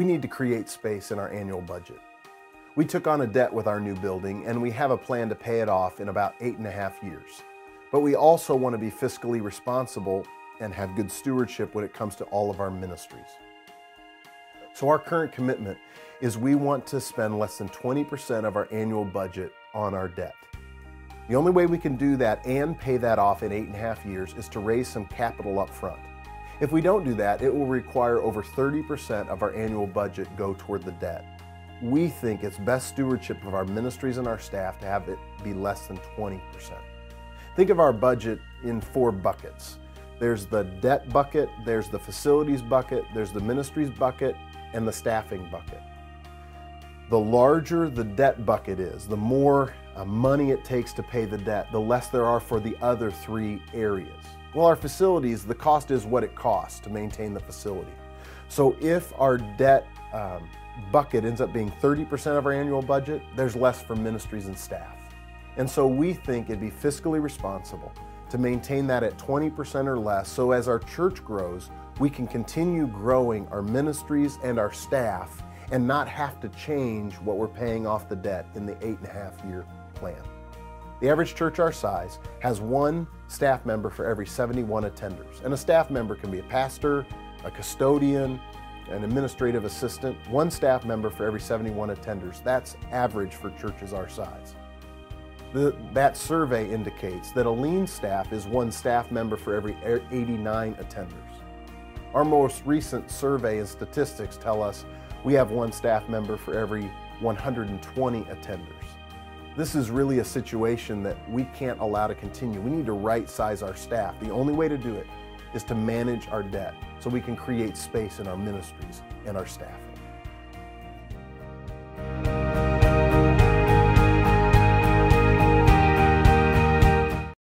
We need to create space in our annual budget. We took on a debt with our new building, and we have a plan to pay it off in about 8.5 years. But we also want to be fiscally responsible and have good stewardship when it comes to all of our ministries. So our current commitment is we want to spend less than 20% of our annual budget on our debt. The only way we can do that and pay that off in 8.5 years is to raise some capital up front. If we don't do that, it will require over 30% of our annual budget go toward the debt. We think it's best stewardship of our ministries and our staff to have it be less than 20%. Think of our budget in 4 buckets. There's the debt bucket, there's the facilities bucket, there's the ministries bucket, and the staffing bucket. The larger the debt bucket is, the more money it takes to pay the debt, the less there are for the other 3 areas. Well, our facilities, the cost is what it costs to maintain the facility. So if our debt bucket ends up being 30% of our annual budget, there's less for ministries and staff. And so we think it'd be fiscally responsible to maintain that at 20% or less, so as our church grows, we can continue growing our ministries and our staff and not have to change what we're paying off the debt in the 8.5-year plan. The average church our size has 1 staff member for every 71 attenders. And a staff member can be a pastor, a custodian, an administrative assistant, 1 staff member for every 71 attenders. That's average for churches our size. That survey indicates that a lean staff is 1 staff member for every 89 attenders. Our most recent survey and statistics tell us we have 1 staff member for every 120 attenders. This is really a situation that we can't allow to continue. We need to right-size our staff. The only way to do it is to manage our debt so we can create space in our ministries and our staffing.